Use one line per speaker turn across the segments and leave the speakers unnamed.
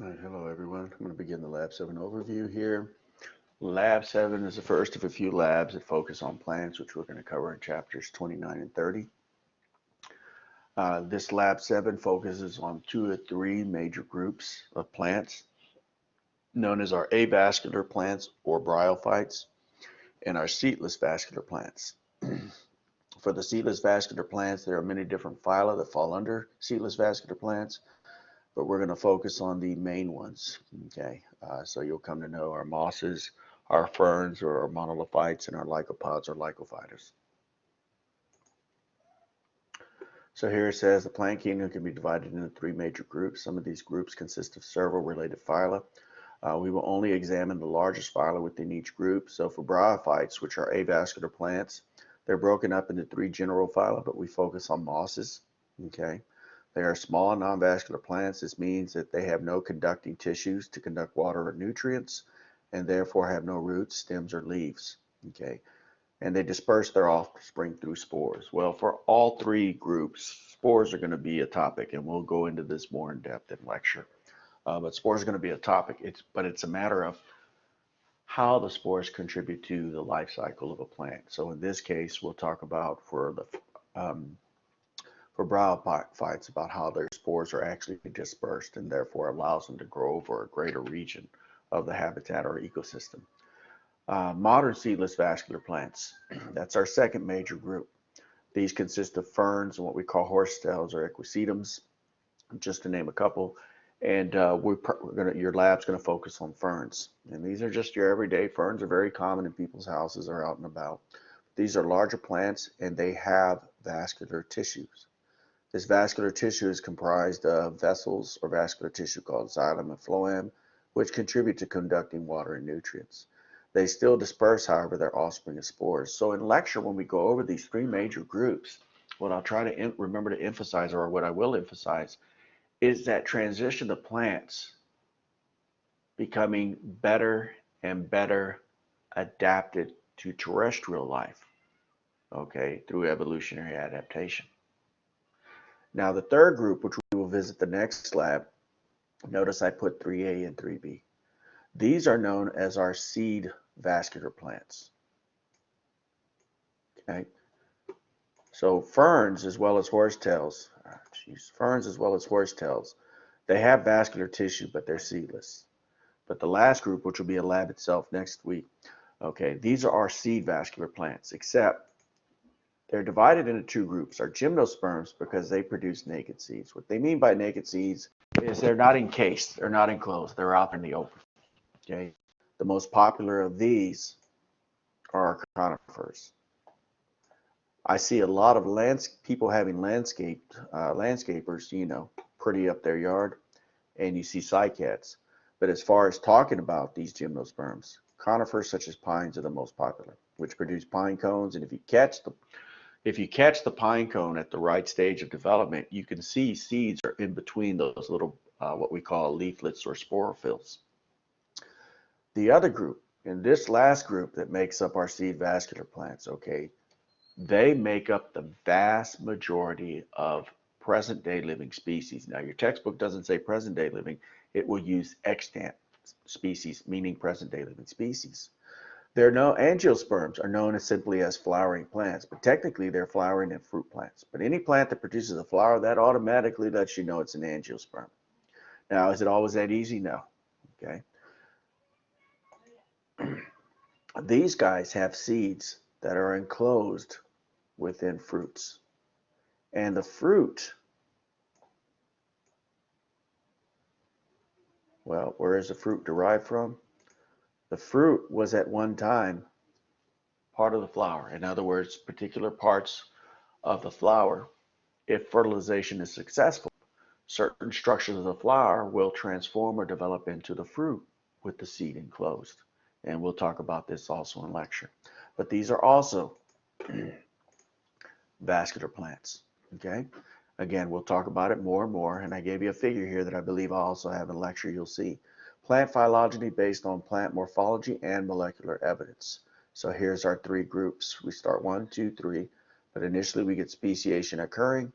All right, hello everyone. I'm going to begin the Lab 7 overview here. Lab 7 is the first of a few labs that focus on plants, which we're going to cover in chapters 29 and 30. This Lab 7 focuses on 2 or 3 major groups of plants, known as our avascular plants or bryophytes, and our seedless vascular plants. For the seedless vascular plants, there are many different phyla that fall under seedless vascular plants, but we're going to focus on the main ones. Okay, so you'll come to know our mosses, our ferns, or our monolithites, and our lycopods or lycophytes. So here it says the plant kingdom can be divided into 3 major groups. Some of these groups consist of several related phyla. We will only examine the largest phyla within each group. So for bryophytes, which are avascular plants, they're broken up into 3 general phyla, but we focus on mosses. Okay. They are small and non-vascular plants. This means that they have no conducting tissues to conduct water or nutrients, and therefore have no roots, stems, or leaves. Okay, and they disperse their offspring through spores. Well, for all 3 groups, spores are going to be a topic, and we'll go into this more in depth in lecture. But spores are going to be a topic. It's a matter of how the spores contribute to the life cycle of a plant. So in this case, we'll talk about for bryophytes about how their spores are actually dispersed and therefore allows them to grow over a greater region of the habitat or ecosystem. Modern seedless vascular plants, that's our second major group. These consist of ferns and what we call horsetails or equisetums, just to name a couple. And your lab's going to focus on ferns. And these are just your everyday ferns, are very common in people's houses or out and about. These are larger plants and they have vascular tissues. This vascular tissue is comprised of vessels or vascular tissue called xylem and phloem, which contribute to conducting water and nutrients. They still disperse, however, their offspring and spores. So in lecture, when we go over these 3 major groups, what I'll try to remember to emphasize, or what I will emphasize, is that transition of plants becoming better and better adapted to terrestrial life, okay, through evolutionary adaptation. Now the third group, which we will visit the next lab, notice I put 3A and 3B. These are known as our seed vascular plants. Okay, so ferns as well as horsetails, they have vascular tissue, but they're seedless. But the last group, which will be a lab itself next week, okay, these are our seed vascular plants, except they're divided into 2 groups, are gymnosperms because they produce naked seeds. What they mean by naked seeds is they're not encased, they're not enclosed, they're out in the open. Okay, the most popular of these are conifers. I see a lot of people having landscapers, pretty up their yard, and you see cycads. But as far as talking about these gymnosperms, conifers such as pines are the most popular, which produce pine cones. And if you catch the pine cone at the right stage of development, you can see seeds are in between those little what we call leaflets or sporophylls. The other group, and this last group that makes up our seed vascular plants, okay, they make up the vast majority of present day living species. Now your textbook doesn't say present day living, it will use extant species, meaning present day living species. Angiosperms are known as simply as flowering plants, but technically they're flowering and fruit plants. But any plant that produces a flower, that automatically lets you know it's an angiosperm. Now, is it always that easy? No. Okay. These guys have seeds that are enclosed within fruits. And the fruit, well, where is the fruit derived from? The fruit was at one time part of the flower. In other words, particular parts of the flower, if fertilization is successful, certain structures of the flower will transform or develop into the fruit with the seed enclosed. And we'll talk about this also in lecture. But these are also vascular plants. Okay? Again, we'll talk about it more and more. And I gave you a figure here that I believe I'll also have in lecture you'll see. Plant phylogeny based on plant morphology and molecular evidence. So here's our 3 groups. We start 1, 2, 3, but initially we get speciation occurring,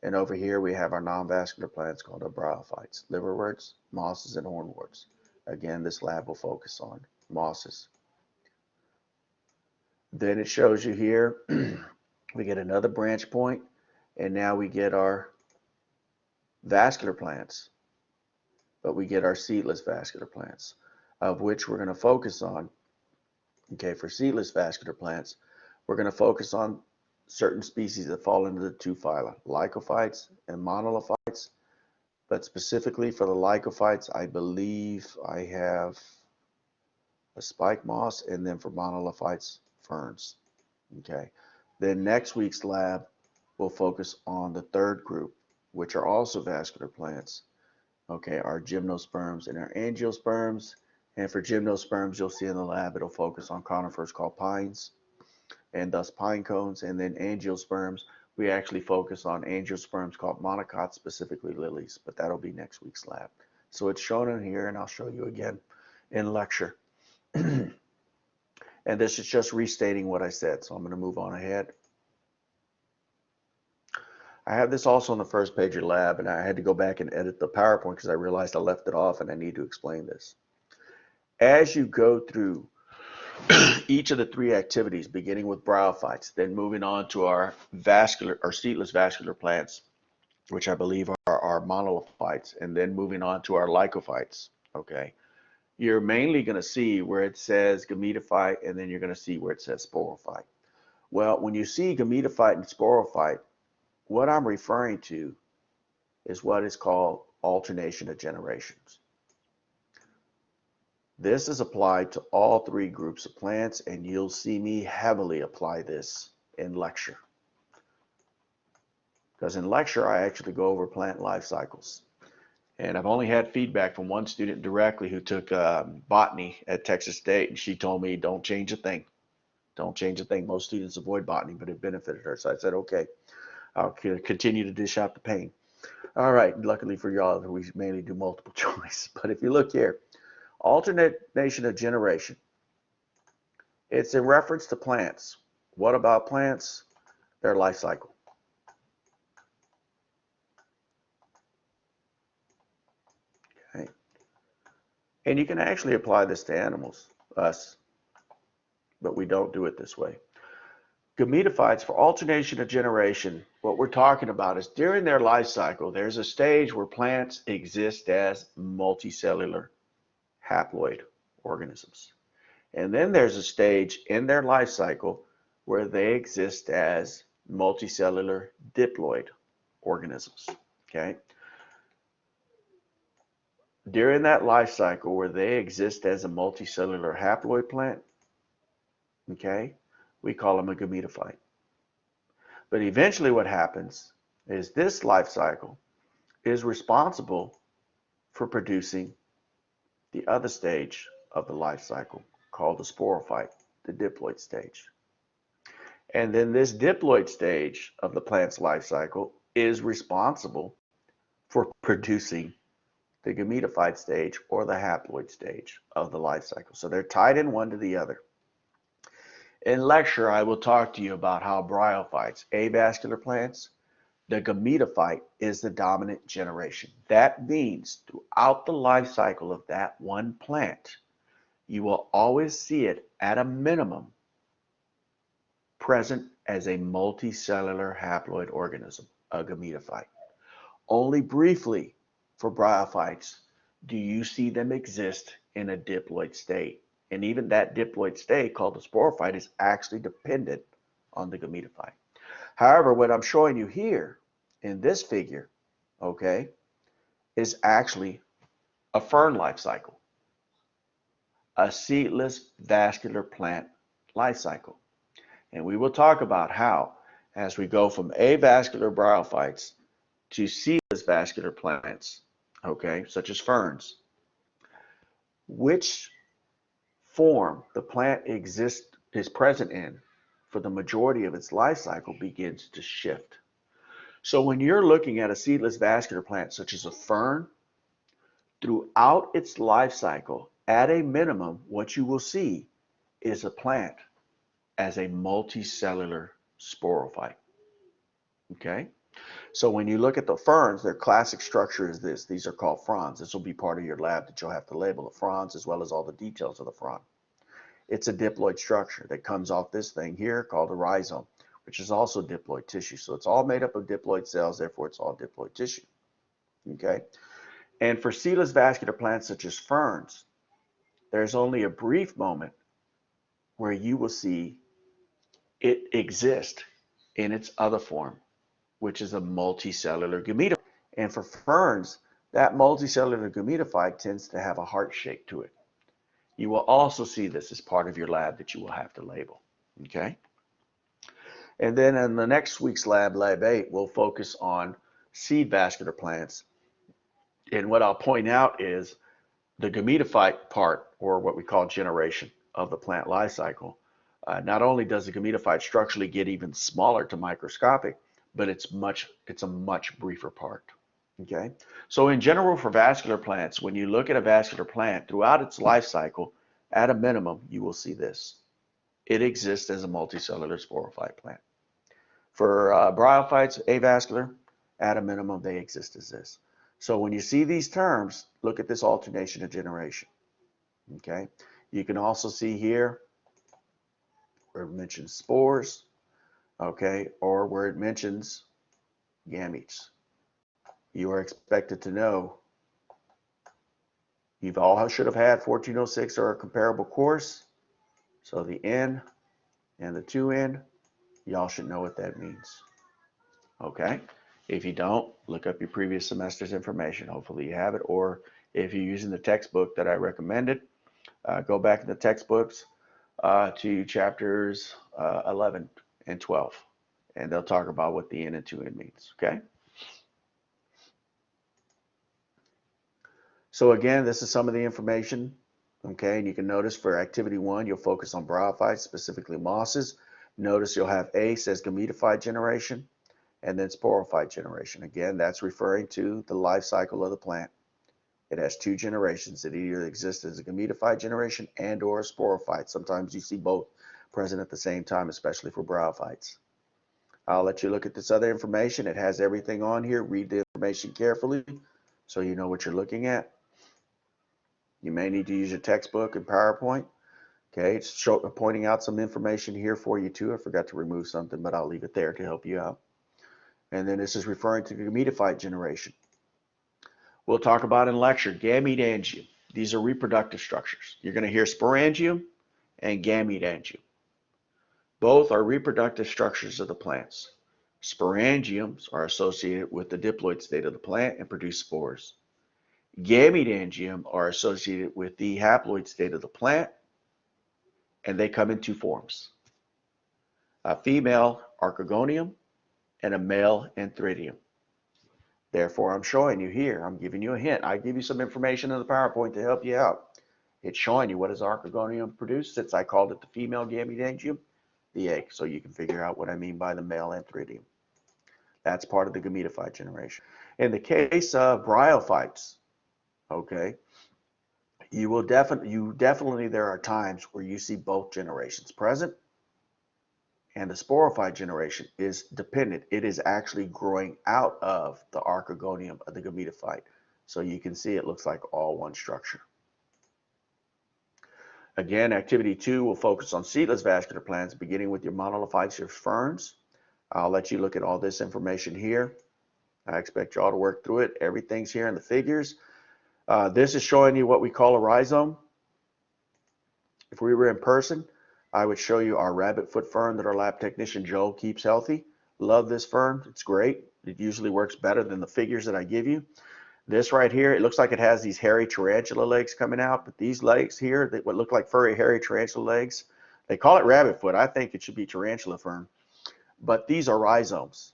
And over here we have our non-vascular plants called our bryophytes, liverworts, mosses, and hornworts. Again, this lab will focus on mosses. Then it shows you here, we get another branch point, and now we get our vascular plants, but we get our seedless vascular plants, of which we're going to focus on. Okay, for seedless vascular plants, we're going to focus on certain species that fall into the two phyla, lycophytes and monolithites. But specifically for the lycophytes, I believe I have a spike moss, and then for monolithites, ferns. Okay, then next week's lab will focus on the third group, which are also vascular plants. Okay, our gymnosperms and our angiosperms. And for gymnosperms, you'll see in the lab, it'll focus on conifers called pines, and thus pine cones. And then angiosperms, we actually focus on angiosperms called monocots, specifically lilies, but that'll be next week's lab. So it's shown in here, and I'll show you again in lecture. And this is just restating what I said, so I'm going to move on ahead. I have this also on the first page of lab, and I had to go back and edit the PowerPoint because I realized I left it off and I need to explain this. As you go through each of the three activities, beginning with bryophytes, then moving on to our vascular or seedless vascular plants, which I believe are our monolithites, and then moving on to our lycophytes, okay, you're mainly going to see where it says gametophyte, and then you're going to see where it says sporophyte. Well, when you see gametophyte and sporophyte, what I'm referring to is what is called alternation of generations. This is applied to all three groups of plants, and you'll see me heavily apply this in lecture. Because in lecture, I actually go over plant life cycles. And I've only had feedback from one student directly who took botany at Texas State, and she told me, don't change a thing. Don't change a thing. Most students avoid botany, but it benefited her. So I said, okay, I'll continue to dish out the pain. All right, luckily for y'all, we mainly do multiple choice. But if you look here, alternation of generation, it's in reference to plants. What about plants? Their life cycle. Okay. And you can actually apply this to animals, us, but we don't do it this way. Gametophytes, for alternation of generation, what we're talking about is during their life cycle, there's a stage where plants exist as multicellular haploid organisms. And then there's a stage in their life cycle where they exist as multicellular diploid organisms. Okay? During that life cycle where they exist as a multicellular haploid plant, okay, we call them a gametophyte. But eventually what happens is this life cycle is responsible for producing the other stage of the life cycle called the sporophyte, the diploid stage. And then this diploid stage of the plant's life cycle is responsible for producing the gametophyte stage or the haploid stage of the life cycle. So they're tied in one to the other. In lecture, I will talk to you about how bryophytes, avascular plants, the gametophyte is the dominant generation. That means throughout the life cycle of that one plant, you will always see it at a minimum present as a multicellular haploid organism, a gametophyte. Only briefly for bryophytes do you see them exist in a diploid state. And even that diploid state, called the sporophyte, is actually dependent on the gametophyte. However, what I'm showing you here in this figure, okay, is actually a fern life cycle, a seedless vascular plant life cycle. And we will talk about how, as we go from avascular bryophytes to seedless vascular plants, okay, such as ferns, which form the plant is present in for the majority of its life cycle begins to shift. So when you're looking at a seedless vascular plant such as a fern, throughout its life cycle, at a minimum, what you will see is a plant as a multicellular sporophyte. Okay? So when you look at the ferns, their classic structure is this. These are called fronds. This will be part of your lab that you'll have to label the fronds as well as all the details of the frond. It's a diploid structure that comes off this thing here called a rhizome, which is also diploid tissue. So it's all made up of diploid cells, therefore it's all diploid tissue. Okay? And for seedless vascular plants such as ferns, there's only a brief moment where you will see it exist in its other form, which is a multicellular gametophyte. And for ferns, that multicellular gametophyte tends to have a heart shape to it. You will also see this as part of your lab that you will have to label. Okay? And then in the next week's lab, Lab 8, we'll focus on seed vascular plants. And what I'll point out is the gametophyte part, or what we call generation of the plant life cycle. Not only does the gametophyte structurally get even smaller to microscopic, but it's a much briefer part. Okay, so in general for vascular plants, when you look at a vascular plant throughout its life cycle, at a minimum, you will see this. It exists as a multicellular sporophyte plant. For bryophytes, avascular, at a minimum, they exist as this. So when you see these terms, look at this alternation of generation. Okay, you can also see here where it mentions spores, okay, or where it mentions gametes. You are expected to know you've all should have had 1406 or a comparable course. So the N and the 2N, y'all should know what that means. Okay? If you don't, look up your previous semester's information. Hopefully you have it. Or if you're using the textbook that I recommended, go back in the textbooks to chapters 11 and 12. And they'll talk about what the N and 2N means. Okay? So again, this is some of the information, okay, and you can notice for activity 1, you'll focus on bryophytes, specifically mosses. Notice you'll have A says gametophyte generation, and then sporophyte generation. Again, that's referring to the life cycle of the plant. It has 2 generations. It either exists as a gametophyte generation and or a sporophyte. Sometimes you see both present at the same time, especially for bryophytes. I'll let you look at this other information. It has everything on here. Read the information carefully so you know what you're looking at. You may need to use your textbook and PowerPoint. Okay, it's pointing out some information here for you too. I forgot to remove something, but I'll leave it there to help you out. And then this is referring to gametophyte generation. We'll talk about in lecture gametangium. These are reproductive structures. You're going to hear sporangium and gametangium. Both are reproductive structures of the plants. Sporangiums are associated with the diploid state of the plant and produce spores. Gametangium are associated with the haploid state of the plant, and they come in 2 forms. A female archegonium and a male antheridium. Therefore, I'm showing you here, I'm giving you a hint. I give you some information in the PowerPoint to help you out. It's showing you what does archegonium produce, since I called it the female gametangium, the egg, so you can figure out what I mean by the male antheridium. That's part of the gametophyte generation. In the case of bryophytes, okay, you definitely there are times where you see both generations present, and the sporophyte generation is dependent. It is actually growing out of the archegonium of the gametophyte. So you can see it looks like all one structure. Again, activity 2 will focus on seedless vascular plants, beginning with your monolithites, your ferns. I'll let you look at all this information here. I expect you all to work through it. Everything's here in the figures. This is showing you what we call a rhizome. If we were in person, I would show you our rabbit foot fern that our lab technician Joe keeps healthy. Love this fern. It's great. It usually works better than the figures that I give you. This right here, it looks like it has these hairy tarantula legs coming out, but these legs here, what look like furry, hairy tarantula legs, they call it rabbit foot. I think it should be tarantula fern. But these are rhizomes.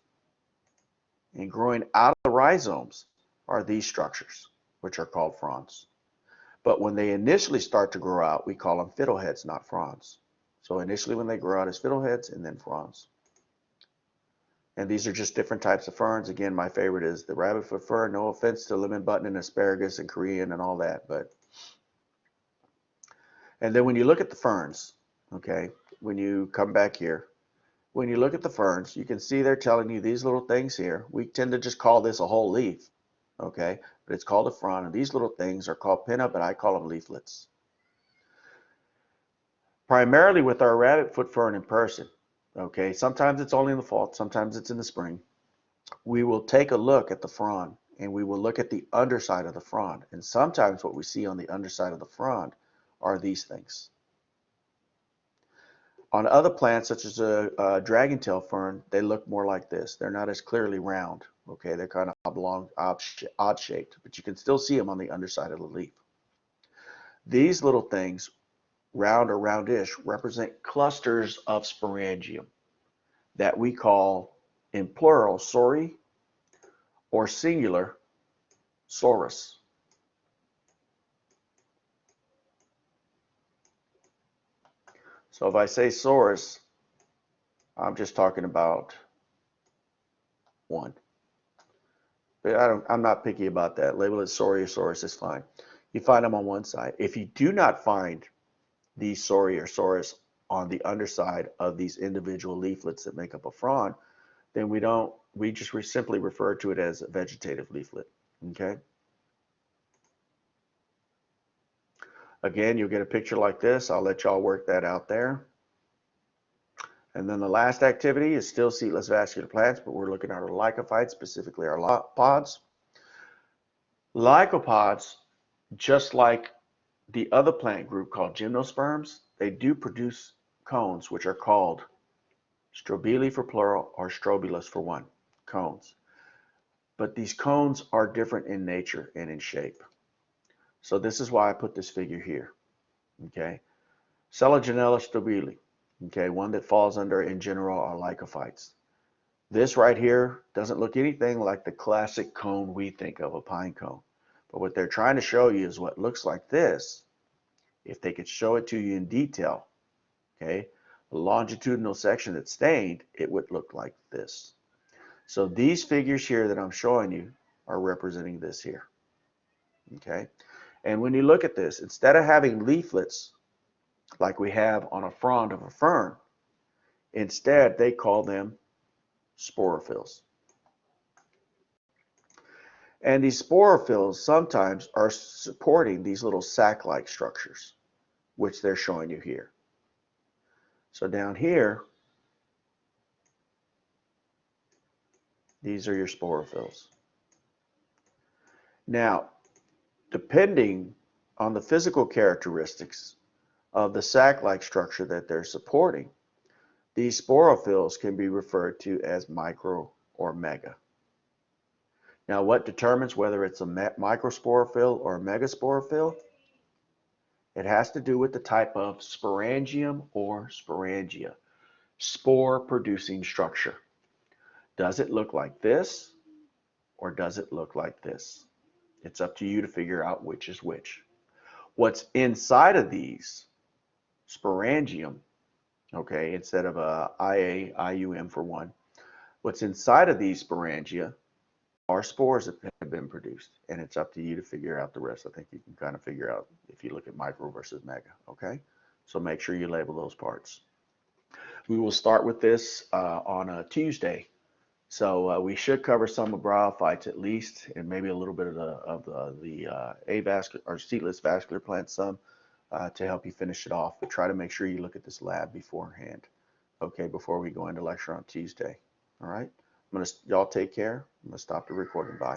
And growing out of the rhizomes are these structures, which are called fronds. But when they initially start to grow out, we call them fiddleheads, not fronds. So initially when they grow out as fiddleheads and then fronds. And these are just different types of ferns. Again, my favorite is the rabbitfoot fern. No offense to lemon button and asparagus and Korean and all that. And then when you look at the ferns, okay, when you come back here, when you look at the ferns, you can see they're telling you these little things here. We tend to just call this a whole leaf, okay? But it's called a frond, and these little things are called pinna, but I call them leaflets. Primarily with our rabbitfoot fern in person, okay? Sometimes it's only in the fall, sometimes it's in the spring. We will take a look at the frond, and we will look at the underside of the frond. And sometimes what we see on the underside of the frond are these things. On other plants, such as a dragon tail fern, they look more like this. They're not as clearly round. Okay, they're kind of oblong, odd shaped, but you can still see them on the underside of the leaf. These little things, round or roundish, represent clusters of sporangium that we call, in plural, sori, or singular, sorus. So if I say sorus, I'm just talking about one. But I'm not picky about that. Label it sori or sorus is fine. You find them on one side. If you do not find these sori or sorus on the underside of these individual leaflets that make up a frond, then we just simply refer to it as a vegetative leaflet. Okay. Again, you'll get a picture like this. I'll let y'all work that out there. And then the last activity is still seedless vascular plants, but we're looking at our lycophytes, specifically our pods. Lycopods, just like the other plant group called gymnosperms, they do produce cones, which are called strobili for plural or strobulus for one, cones. But these cones are different in nature and in shape. So this is why I put this figure here. Okay, Selaginella strobili. Okay, one that falls under in general are lycophytes. This right here doesn't look anything like the classic cone we think of, a pine cone. But what they're trying to show you is what looks like this. If they could show it to you in detail, okay, the longitudinal section that's stained, it would look like this. So these figures here that I'm showing you are representing this here. Okay, and when you look at this, instead of having leaflets like we have on a frond of a fern, instead they call them sporophylls. And these sporophylls sometimes are supporting these little sac-like structures, which they're showing you here. So down here, these are your sporophylls. Now, depending on the physical characteristics of the sac-like structure that they're supporting, these sporophylls can be referred to as micro or mega. Now, what determines whether it's a microsporophyll or a megasporophyll? It has to do with the type of sporangium or sporangia, spore-producing structure. Does it look like this, or does it look like this? It's up to you to figure out which is which. What's inside of these sporangium, okay, instead of a IUM for one, what's inside of these sporangia are spores that have been produced, and it's up to you to figure out the rest. I think you can kind of figure out if you look at micro versus mega, okay? So make sure you label those parts. We will start with this on a Tuesday. So we should cover some of bryophytes at least, and maybe a little bit of the avascular or seedless vascular plants some to help you finish it off. But try to make sure you look at this lab beforehand, okay, before we go into lecture on Tuesday. All right, y'all take care. I'm gonna stop the recording. Bye.